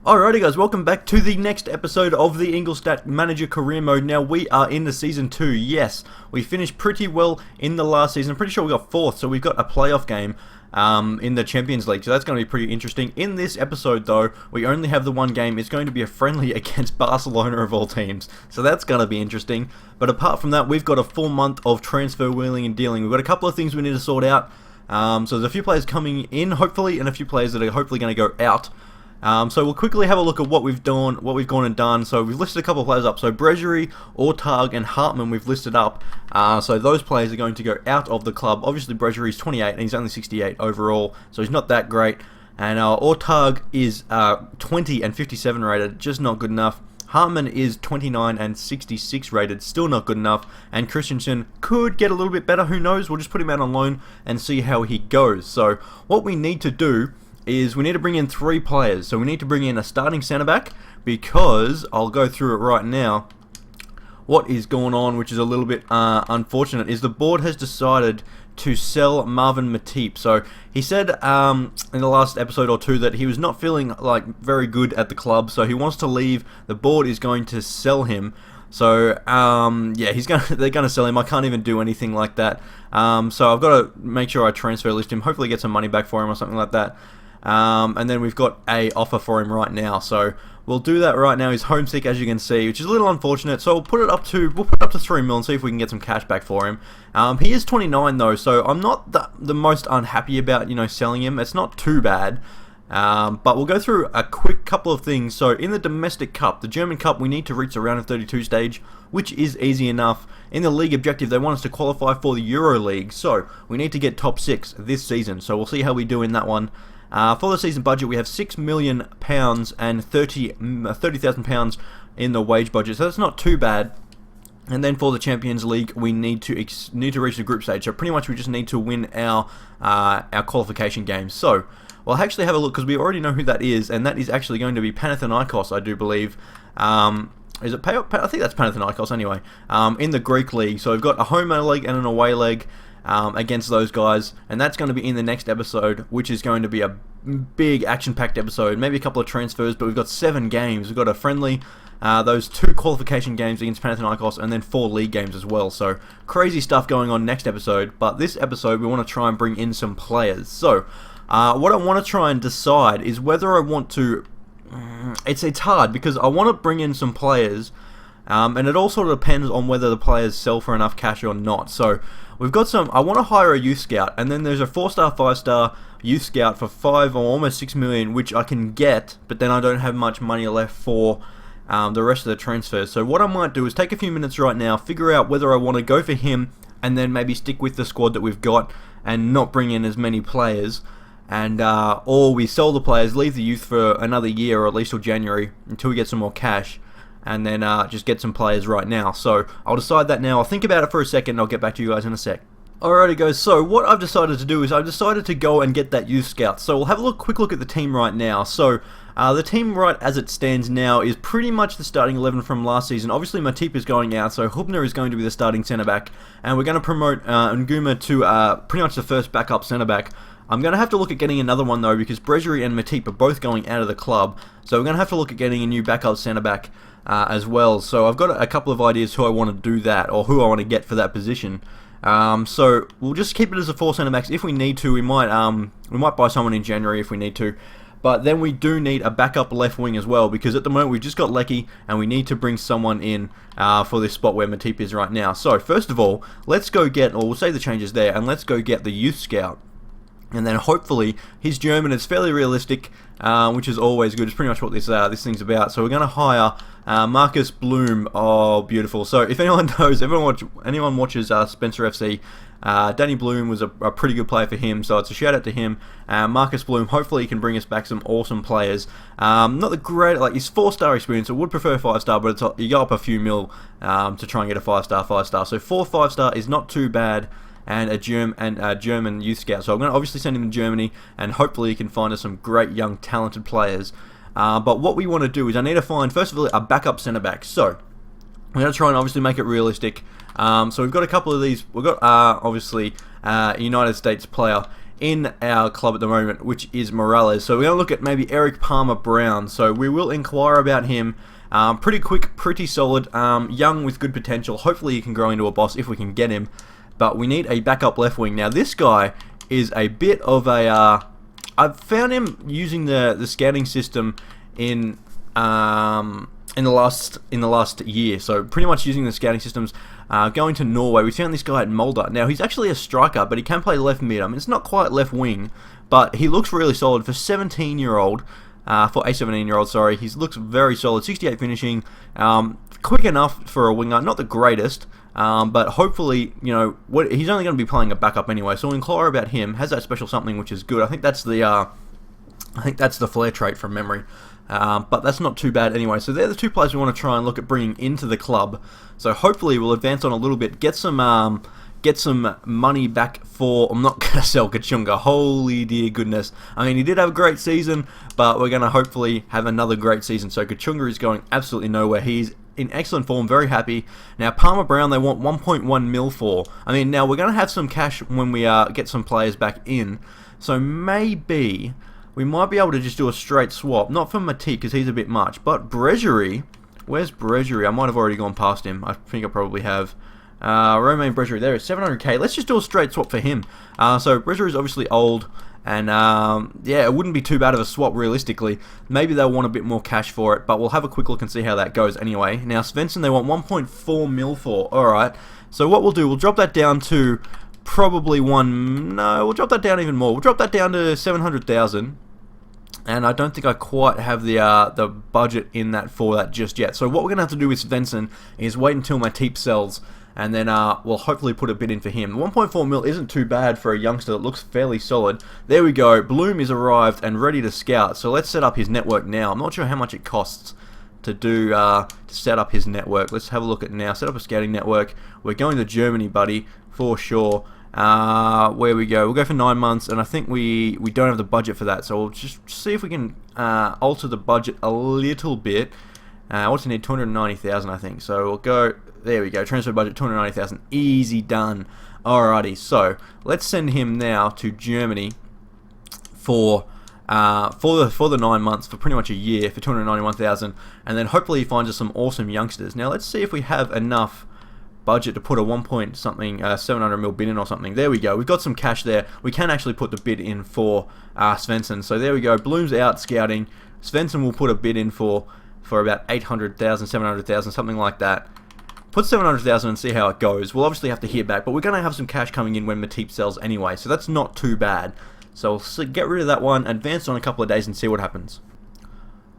Alrighty guys, welcome back to the next episode of the Ingolstadt Manager Career Mode. Now we are into Season 2, yes. We finished pretty well in the last season. I'm pretty sure we got 4th, so we've got a playoff game in the Champions League. So that's going to be pretty interesting. In this episode though, we only have the one game. It's going to be a friendly against Barcelona of all teams. So that's going to be interesting. But apart from that, we've got a full month of transfer wheeling and dealing. We've got a couple of things we need to sort out. So there's a few players coming in, hopefully, and a few players that are hopefully going to go out. So we'll quickly have a look at what we've done, what we've gone and done. So we've listed a couple of players up. So Bregerie, Ortag, and Hartmann we've listed up. So those players are going to go out of the club. Obviously Bregerie's 28 and he's only 68 overall, so he's not that great. And Ortag is 20 and 57 rated, just not good enough. Hartmann is 29 and 66 rated, still not good enough. And Christensen could get a little bit better, who knows? We'll just put him out on loan and see how he goes. So what we need to do is we need to bring in 3 players. So we need to bring in a starting centre back, because I'll go through it right now. What is going on, which is a little bit unfortunate, is the board has decided to sell Marvin Matip. So he said in the last episode or two that he was not feeling like very good at the club, so he wants to leave. The board is going to sell him. So yeah, they're gonna sell him. I can't even do anything like that. So I've got to make sure I transfer list him, hopefully get some money back for him or something like that. And then we've got a offer for him right now, so we'll do that right now. He's homesick, as you can see, which is a little unfortunate. So we'll put it up to 3 mil and see if we can get some cash back for him. He is 29 though, so I'm not the most unhappy about selling him. It's not too bad. But we'll go through a quick couple of things. So in the domestic cup, the German cup, we need to reach the round of 32 stage, which is easy enough. In the league objective, they want us to qualify for the Euro League, so we need to get top 6 this season. So we'll see how we do in that one. For the season budget, we have £6 million and £30,000 in the wage budget, so that's not too bad. And then for the Champions League, we need to reach the group stage. So pretty much we just need to win our qualification games. So we'll actually have a look, because we already know who that is, and that is actually going to be Panathinaikos, I do believe. Is it I think that's Panathinaikos anyway. In the Greek league, so we've got a home leg and an away leg against those guys, and that's going to be in the next episode, which is going to be a big action-packed episode, maybe a couple of transfers, but we've got 7 games. We've got a friendly, those 2 qualification games against Panathinaikos, and then 4 league games as well, so crazy stuff going on next episode. But this episode we want to try and bring in some players. So what I want to try and decide is whether I want to, it's hard, because I want to bring in some players, and it all sort of depends on whether the players sell for enough cash or not. So we've got I want to hire a youth scout, and then there's a 4-star, 5-star youth scout for 5 or almost 6 million, which I can get, but then I don't have much money left for the rest of the transfers. So what I might do is take a few minutes right now, figure out whether I want to go for him, and then maybe stick with the squad that we've got and not bring in as many players, and or we sell the players, leave the youth for another year, or at least till January, until we get some more cash, and then just get some players right now. So I'll decide that now. I'll think about it for a second, and I'll get back to you guys in a sec. Alrighty guys, so what I've decided to do is I've decided to go and get that youth scout. So we'll have a quick look at the team right now. So the team right as it stands now is pretty much the starting 11 from last season. Obviously Matip is going out, so Hubner is going to be the starting centre back, and we're going to promote Nguma to pretty much the first backup centre back. I'm going to have to look at getting another one though, because Bregerie and Matip are both going out of the club, so we're going to have to look at getting a new backup centre back as well. So I've got a couple of ideas who I want to do that, or who I want to get for that position. So we'll just keep it as a 4 centre backs. If we need to, we might buy someone in January if we need to. But then we do need a backup left wing as well, because at the moment we've just got Lecky, and we need to bring someone in for this spot where Matip is right now. So first of all, let's go get, or we'll save the changes there, and let's go get the youth scout. And then hopefully his German is fairly realistic, which is always good. It's pretty much what this thing's about. So we're going to hire Marcus Bloom. Oh, beautiful. So if anyone knows, anyone watches Spencer FC, Danny Bloom was a pretty good player for him, so it's a shout out to him. Marcus Bloom, hopefully he can bring us back some awesome players. Not the great, like, he's 4-star experience. I would prefer 5-star, but you go up a few mil to try and get a 5-star. So 4 5-star is not too bad. And a German youth scout. So I'm going to obviously send him to Germany, and hopefully he can find us some great young talented players. But what we want to do is I need to find, first of all, a backup centre back. So we're going to try and obviously make it realistic. So we've got a couple of these. We've got obviously a United States player in our club at the moment, which is Morales. So we're going to look at maybe Eric Palmer-Brown. So we will inquire about him. Pretty quick, pretty solid, young with good potential. Hopefully he can grow into a boss if we can get him. But we need a backup left wing. Now this guy is a bit of a... I've found him using the scouting system in the last year. So pretty much using the scouting systems. Going to Norway, we found this guy at Molde. Now he's actually a striker, but he can play left mid. I mean, it's not quite left wing, but he looks really solid for 17-year-old. For a 17-year-old, sorry, he looks very solid. 68 finishing, quick enough for a winger, not the greatest, but hopefully, you know, he's only going to be playing a backup anyway. So we'll inquire about him. Has that special something, which is good. I think that's the flair trait from memory. But that's not too bad anyway. So they're the two players we want to try and look at bringing into the club. So hopefully we'll advance on a little bit, get some money back for... I'm not going to sell Kachunga. Holy dear goodness. I mean, he did have a great season, but we're going to hopefully have another great season. So Kachunga is going absolutely nowhere. He's in excellent form, very happy. Now, Palmer-Brown, they want 1.1 mil for. I mean, now we're going to have some cash when we get some players back in. So maybe... we might be able to just do a straight swap. Not for Matip, because he's a bit much. But Bregerie... where's Bregerie? I might have already gone past him. I think I probably have. Romain Bregerie, there is 700k. Let's just do a straight swap for him. So Bregerie is obviously old. And yeah, it wouldn't be too bad of a swap realistically. Maybe they'll want a bit more cash for it. But we'll have a quick look and see how that goes anyway. Now Svensson, they want 1.4 mil for. Alright. So what we'll do, we'll drop that down to... probably we'll drop that down even more. We'll drop that down to 700,000. And I don't think I quite have the budget in that for that just yet. So what we're going to have to do with Svensson is wait until Matip sells, and then we'll hopefully put a bid in for him. 1.4 mil isn't too bad for a youngster that looks fairly solid. There we go. Bloom is arrived and ready to scout. So let's set up his network now. I'm not sure how much it costs to do to set up his network. Let's have a look at now. Set up a scouting network. We're going to Germany, buddy, for sure. Where we go, we'll go for 9 months, and I think we don't have the budget for that, so we'll just see if we can alter the budget a little bit. What's it need? 290,000, I think. So we'll go. There we go. Transfer budget 290,000. Easy done. Alrighty. So let's send him now to Germany for the 9 months, for pretty much a year, for 291,000, and then hopefully he finds us some awesome youngsters. Now let's see if we have enough budget to put a 700 mil bid in or something. There we go. We've got some cash there. We can actually put the bid in for Svensson. So there we go. Bloom's out scouting. Svensson will put a bid in for about 800,000, 700,000, something like that. Put 700,000 and see how it goes. We'll obviously have to hear back, but we're going to have some cash coming in when Matip sells anyway, so that's not too bad. So we'll get rid of that one, advance on a couple of days and see what happens.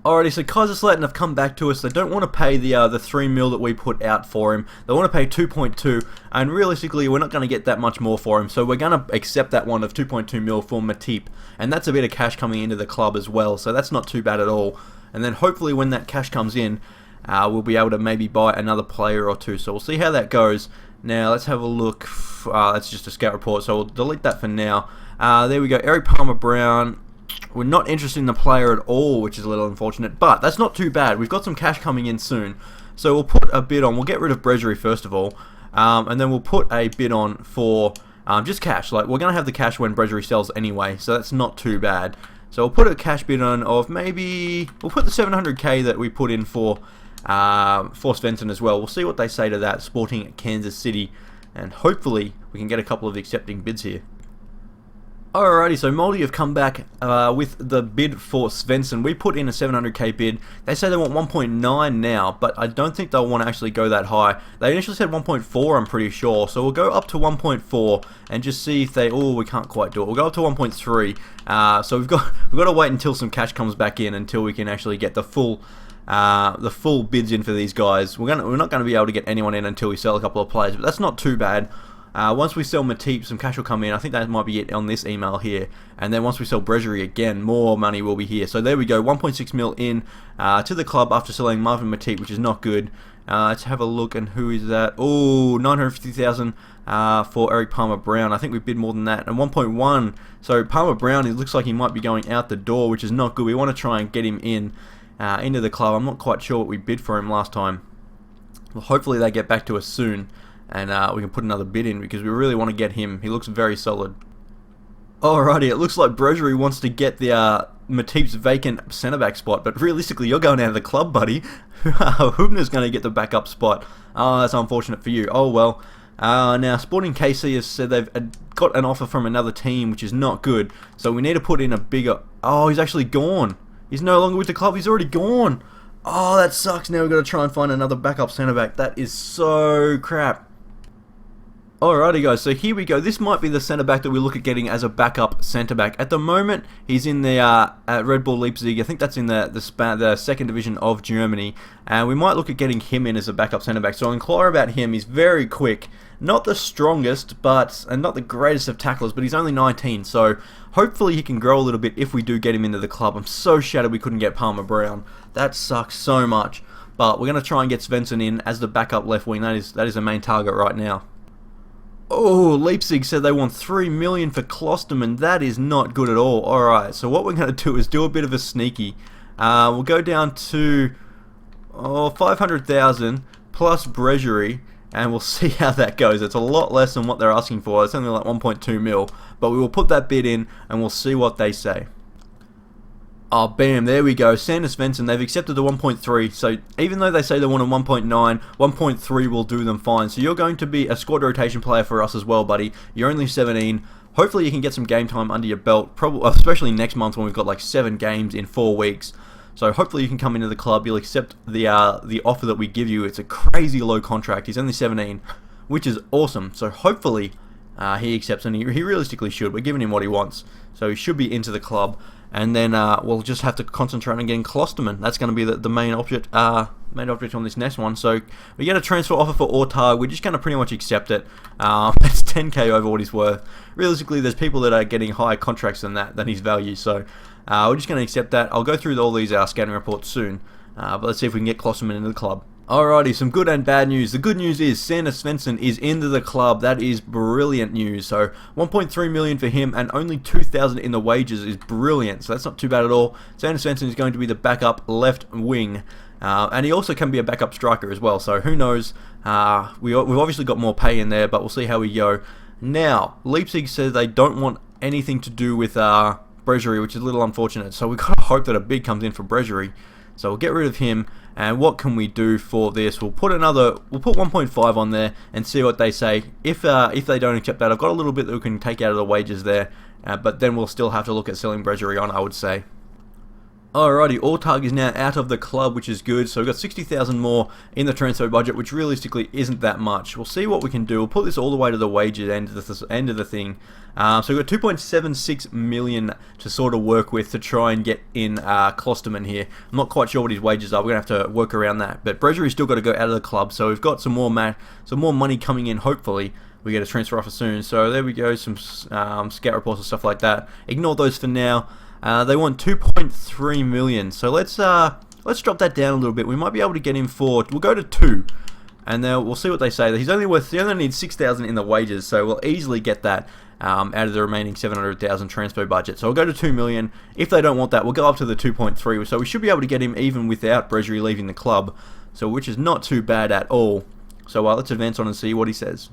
Alrighty, so Kaiserslautern have come back to us. They don't want to pay the 3 mil that we put out for him. They want to pay 2.2, and realistically, we're not going to get that much more for him. So we're going to accept that one of 2.2 mil for Matip, and that's a bit of cash coming into the club as well. So that's not too bad at all. And then hopefully, when that cash comes in, we'll be able to maybe buy another player or two. So we'll see how that goes. Now let's have a look. That's just a scout report, so we'll delete that for now. There we go. Eric Palmer-Brown. We're not interested in the player at all, which is a little unfortunate, but that's not too bad. We've got some cash coming in soon, so we'll put a bid on. We'll get rid of Bregerie first of all, and then we'll put a bid on for just cash. Like, we're going to have the cash when Bregerie sells anyway, so that's not too bad. So we'll put a cash bid on of maybe... we'll put the 700k that we put in for Svensson as well. We'll see what they say to that, Sporting Kansas City, and hopefully we can get a couple of accepting bids here. Alrighty, so Molde have come back with the bid for Svensson. We put in a 700k bid. They say they want 1.9 now, but I don't think they'll want to actually go that high. They initially said 1.4, I'm pretty sure. So we'll go up to 1.4 and just see if they... oh, we can't quite do it. We'll go up to 1.3. So we've got to wait until some cash comes back in until we can actually get the full bids in for these guys. We're not going to be able to get anyone in until we sell a couple of players, but that's not too bad. Once we sell Matip, some cash will come in. I think that might be it on this email here. And then once we sell Bregerie again, more money will be here. So there we go, 1.6 mil in to the club after selling Marvin Matip, which is not good. Let's have a look, and who is that? Oh, 950,000 for Eric Palmer-Brown. I think we bid more than that. And 1.1. So Palmer-Brown, it looks like he might be going out the door, which is not good. We want to try and get him in into the club. I'm not quite sure what we bid for him last time. Well, hopefully they get back to us soon, and we can put another bid in because we really want to get him. He looks very solid. Alrighty, it looks like Bregerie wants to get the Matip's vacant centre-back spot, but realistically, you're going out of the club, buddy. Hubner's going to get the backup spot. Oh, that's unfortunate for you. Oh, well. Now, Sporting KC has said they've got an offer from another team, which is not good, so we need to put in a bigger... Oh, he's actually gone. He's no longer with the club. He's already gone. Oh, that sucks. Now we've got to try and find another backup centre-back. That is so crap. Alrighty guys, so here we go. This might be the centre-back that we look at getting as a backup centre-back. At the moment, he's in the Red Bull Leipzig. I think that's in the second division of Germany. And we might look at getting him in as a backup centre-back. So I'll inquire about him. He's very quick. Not the strongest, and not the greatest of tacklers, but he's only 19. So hopefully he can grow a little bit if we do get him into the club. I'm so shattered we couldn't get Palmer Brown. That sucks so much. But we're going to try and get Svensson in as the backup left wing. That is the main target right now. Oh, Leipzig said they want 3 million for Klosterman. That is not good at all. Alright, so what we're going to do is do a bit of a sneaky. We'll go down to 500,000 plus Bregerie, and we'll see how that goes. It's a lot less than what they're asking for. It's only like 1.2 mil, but we will put that bid in, and we'll see what they say. Oh, bam, there we go. Sanders Svensson, they've accepted the 1.3, so even though they say they want a 1.9, 1.3 will do them fine. So you're going to be a squad rotation player for us as well, buddy. You're only 17. Hopefully you can get some game time under your belt, especially next month when we've got like 7 games in 4 weeks. So hopefully you can come into the club, you'll accept the offer that we give you. It's a crazy low contract. He's only 17, which is awesome. So hopefully he accepts, and he realistically should. We're giving him what he wants, so he should be into the club. And then we'll just have to concentrate on getting Klosterman. That's going to be the main object on this next one. So we get a transfer offer for Ortag. We're just going to pretty much accept it. It's 10k over what he's worth. Realistically, there's people that are getting higher contracts than his value. So we're just going to accept that. I'll go through all these scouting reports soon. But let's see if we can get Klosterman into the club. Alrighty, some good and bad news. The good news is Sanders Svensson is into the club. That is brilliant news. So 1.3 million for him, and only 2,000 in the wages is brilliant. So that's not too bad at all. Sanders Svensson is going to be the backup left wing, and he also can be a backup striker as well. So who knows? We've obviously got more pay in there, but we'll see how we go. Now, Leipzig says they don't want anything to do with Bregerie, which is a little unfortunate. So we've got to hope that a bid comes in for Bregerie. So we'll get rid of him, and what can we do for this? We'll put 1.5 on there and see what they say. If they don't accept that, I've got a little bit that we can take out of the wages there, but then we'll still have to look at selling Bregerie on, I would say. Alrighty, Ortag is now out of the club, which is good. So we've got 60,000 more in the transfer budget, which realistically isn't that much. We'll see what we can do. We'll put this all the way to the wages end of the thing. So we've got 2.76 million to sort of work with to try and get in Klosterman here. I'm not quite sure what his wages are. We're going to have to work around that. But Bregerie's still got to go out of the club, so we've got some more money coming in, hopefully. We get a transfer offer soon. So there we go, some scout reports and stuff like that. Ignore those for now. They want 2.3 million. So let's drop that down a little bit. We might be able to get him for. We'll go to 2, and then we'll see what they say. He only needs 6,000 in the wages, so we'll easily get that out of the remaining 700,000 transfer budget. So we'll go to 2 million. If they don't want that, we'll go up to the 2.3. So we should be able to get him even without Bregerie leaving the club. So which is not too bad at all. So let's advance on and see what he says.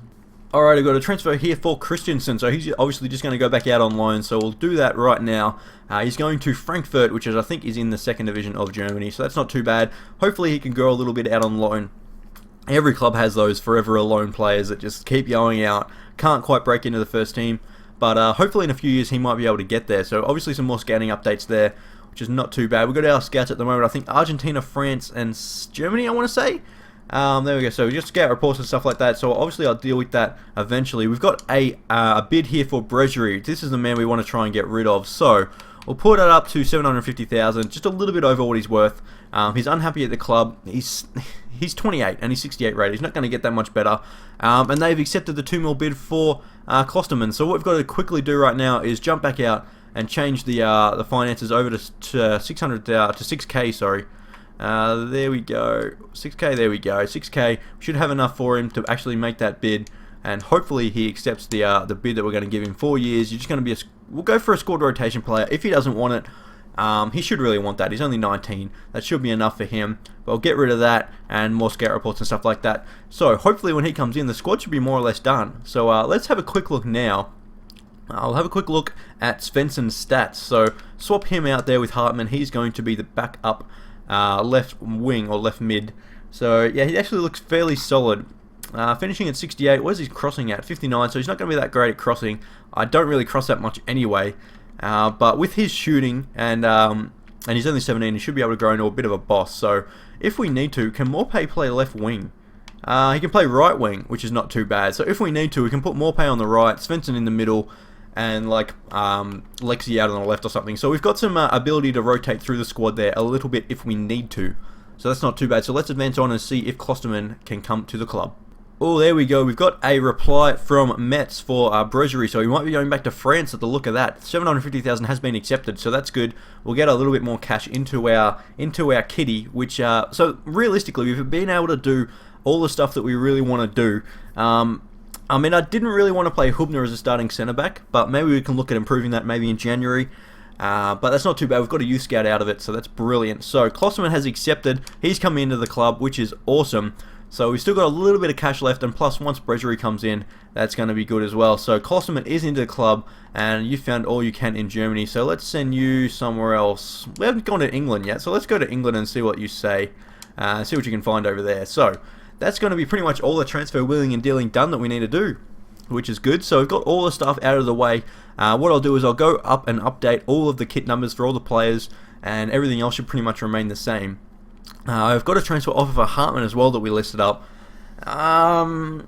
Alright, I've got a transfer here for Christensen, so he's obviously just going to go back out on loan, so we'll do that right now. He's going to Frankfurt, which I think is in the second division of Germany, so that's not too bad. Hopefully he can go a little bit out on loan. Every club has those forever alone players that just keep going out, can't quite break into the first team, but hopefully in a few years he might be able to get there. So obviously some more scouting updates there, which is not too bad. We've got our scouts at the moment, I think Argentina, France, and Germany, I want to say. There we go, so just scout reports and stuff like that, so obviously I'll deal with that eventually. We've got a bid here for Bregerie. This is the man we want to try and get rid of, so we'll put it up to 750,000, just a little bit over what he's worth. He's unhappy at the club. He's 28 and he's 68 rated. He's not going to get that much better, and they've accepted the 2 mil bid for Klosterman. So what we've got to quickly do right now is jump back out and change the finances over to 6k, sorry. There we go, 6k, there we go, 6k, we should have enough for him to actually make that bid, and hopefully he accepts the bid that we're going to give him. 4 years, you're just going to be we'll go for a squad rotation player. If he doesn't want it, he should really want that. He's only 19, that should be enough for him, but we'll get rid of that, and more scout reports and stuff like that. So hopefully when he comes in, the squad should be more or less done. So let's have a quick look now I'll have a quick look at Svensson's stats. So swap him out there with Hartman. He's going to be the backup left wing or left mid. So yeah, he actually looks fairly solid. Finishing at 68. Where's his crossing at? 59. So he's not going to be that great at crossing. I don't really cross that much anyway. But with his shooting and he's only 17, he should be able to grow into a bit of a boss. So if we need to, can Morpay play left wing? He can play right wing, which is not too bad. So if we need to, we can put Morpay on the right, Svensson in the middle, and like Lexi out on the left or something. So we've got some ability to rotate through the squad there a little bit if we need to. So that's not too bad. So let's advance on and see if Klosterman can come to the club. Oh, there we go. We've got a reply from Metz for Bregerie, so we might be going back to France at the look of that. 750,000 has been accepted, so that's good. We'll get a little bit more cash into our kitty, which so realistically, we've been able to do all the stuff that we really want to do. I mean, I didn't really want to play Hubner as a starting centre back, but maybe we can look at improving that maybe in January. But that's not too bad. We've got a youth scout out of it, so that's brilliant. So Klosterman has accepted. He's coming into the club, which is awesome. So we've still got a little bit of cash left, and plus once Bregerie comes in, that's going to be good as well. So Klosterman is into the club, and you found all you can in Germany. So let's send you somewhere else. We haven't gone to England yet, so let's go to England and see what you say. See what you can find over there. So that's going to be pretty much all the transfer wheeling and dealing done that we need to do, which is good. So we've got all the stuff out of the way. What I'll do is I'll go up and update all of the kit numbers for all the players, and everything else should pretty much remain the same. I've got a transfer offer for Hartman as well that we listed up. I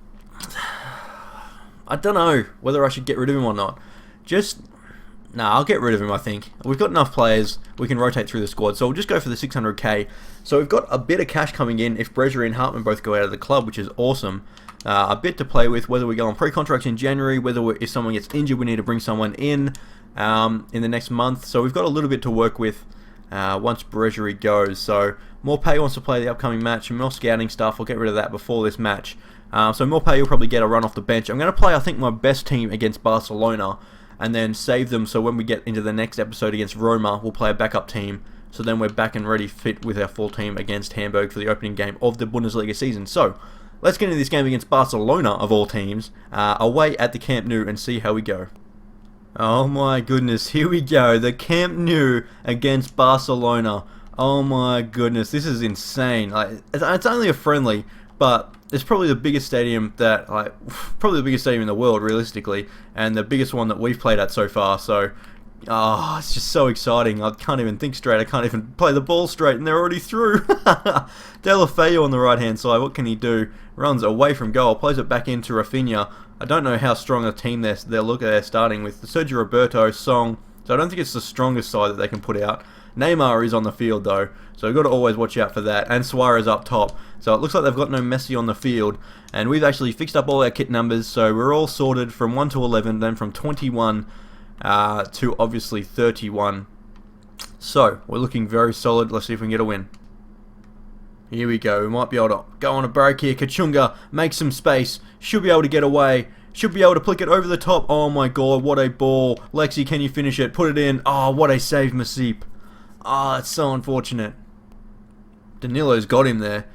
don't know whether I should get rid of him or not. I'll get rid of him, I think. We've got enough players, we can rotate through the squad, so we'll just go for the 600k. So we've got a bit of cash coming in if Bregerie and Hartman both go out of the club, which is awesome. A bit to play with, whether we go on pre-contracts in January, if someone gets injured, we need to bring someone in the next month. So we've got a little bit to work with once Bregerie goes. So Morpay wants to play the upcoming match, and more scouting stuff. I'll get rid of that before this match. So Morpay will probably get a run off the bench. I'm going to play, I think, my best team against Barcelona, and then save them so when we get into the next episode against Roma, we'll play a backup team. So then we're back and ready fit with our full team against Hamburg for the opening game of the Bundesliga season. So let's get into this game against Barcelona, of all teams, away at the Camp Nou, and see how we go. Oh my goodness, here we go. The Camp Nou against Barcelona. Oh my goodness, this is insane. Like, it's only a friendly, but it's probably the biggest stadium probably the biggest stadium in the world, realistically, and the biggest one that we've played at so far. So, it's just so exciting. I can't even think straight. I can't even play the ball straight, and they're already through. Deulofeu on the right-hand side. What can he do? Runs away from goal, plays it back into Rafinha. I don't know how strong a team they're starting with. Sergio Roberto, Song. So I don't think it's the strongest side that they can put out. Neymar is on the field though, so we've got to always watch out for that. And Suarez up top. So it looks like they've got no Messi on the field. And we've actually fixed up all our kit numbers, so we're all sorted from 1 to 11, then from 21 to obviously 31. So we're looking very solid. Let's see if we can get a win. Here we go. We might be able to go on a break here. Kachunga makes some space. Should be able to get away. Should be able to flick it over the top. Oh my god, what a ball. Lexi, can you finish it? Put it in. Oh, what a save, Masip. Oh, it's so unfortunate. Danilo's got him there.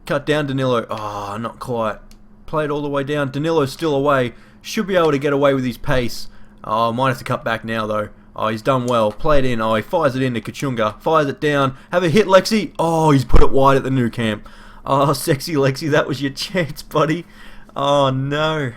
Cut down Danilo. Oh, not quite. Played all the way down. Danilo's still away. Should be able to get away with his pace. Oh, might have to cut back now though. Oh, he's done well. Play it in. Oh, he fires it into Kachunga. Fires it down. Have a hit, Lexi. Oh, he's put it wide at the Nou Camp. Oh, sexy Lexi. That was your chance, buddy. Oh, no.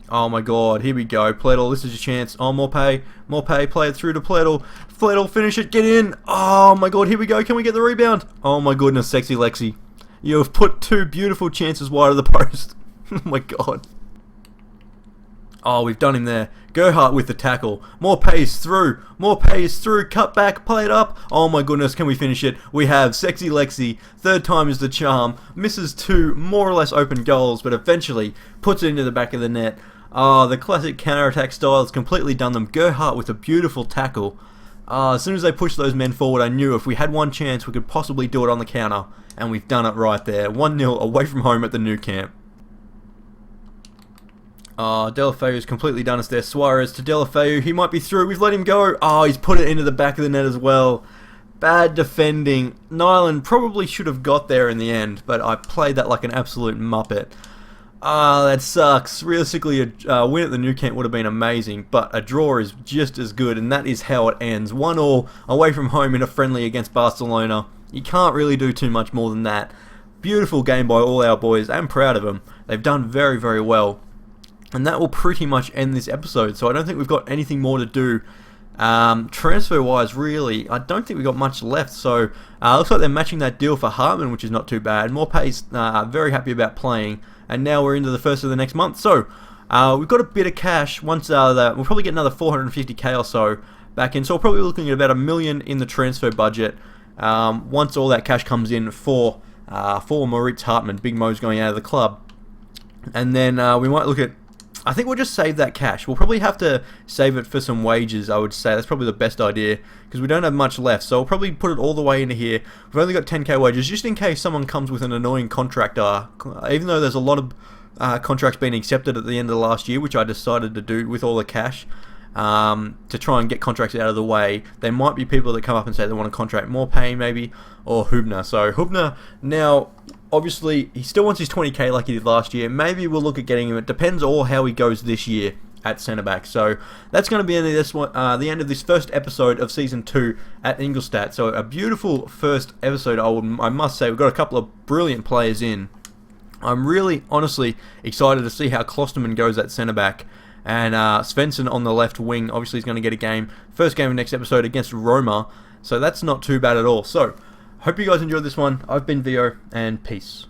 Oh, my God. Here we go. Pledel, this is your chance. Oh, Morpay. Morpay, play it through to Pledel. Pledel, finish it. Get in. Oh, my God. Here we go. Can we get the rebound? Oh, my goodness. Sexy Lexi. You have put two beautiful chances wide of the post. Oh, my God. Oh, we've done him there. Gerhardt with the tackle. More pace through. More pace through. Cut back. Play it up. Oh my goodness. Can we finish it? We have. Sexy Lexi. Third time is the charm. Misses two more or less open goals, but eventually puts it into the back of the net. Oh, the classic counter-attack style has completely done them. Gerhardt with a beautiful tackle. As soon as they pushed those men forward, I knew if we had one chance, we could possibly do it on the counter. And we've done it right there. 1-0 away from home at the Nou Camp. Deulofeu has completely done us there. Suarez to Deulofeu. He might be through. We've let him go. Oh, he's put it into the back of the net as well. Bad defending. Nyland probably should have got there in the end, but I played that like an absolute muppet. Ah, that sucks. Realistically, a win at the Nou Camp would have been amazing, but a draw is just as good, and that is how it ends. 1-1 away from home in a friendly against Barcelona. You can't really do too much more than that. Beautiful game by all our boys. I'm proud of them. They've done very, very well. And that will pretty much end this episode, so I don't think we've got anything more to do. Transfer-wise, really, I don't think we've got much left, so looks like they're matching that deal for Hartman, which is not too bad. Morpay's very happy about playing, and now we're into the first of the next month. So we've got a bit of cash. Once that, we'll probably get another 450k or so back in, so we're probably looking at about $1 million in the transfer budget once all that cash comes in for Moritz Hartman. Big Mo's going out of the club. And then we might look at, I think we'll just save that cash. We'll probably have to save it for some wages, I would say. That's probably the best idea, because we don't have much left. So we'll probably put it all the way into here. We've only got 10k wages, just in case someone comes with an annoying contractor. Even though there's a lot of contracts being accepted at the end of the last year, which I decided to do with all the cash, to try and get contracts out of the way. There might be people that come up and say they want to contract Morpay maybe, or Hubner. So Hubner now, obviously, he still wants his 20k like he did last year. Maybe we'll look at getting him. It depends on how he goes this year at centre back. So that's going to be the end of this first episode of season 2 at Ingolstadt. So a beautiful first episode. I must say, we've got a couple of brilliant players in. I'm really, honestly excited to see how Klosterman goes at centre back. And Svensson on the left wing, obviously, is going to get a game. First game of next episode against Roma. So that's not too bad at all. So, hope you guys enjoyed this one. I've been Vio, and peace.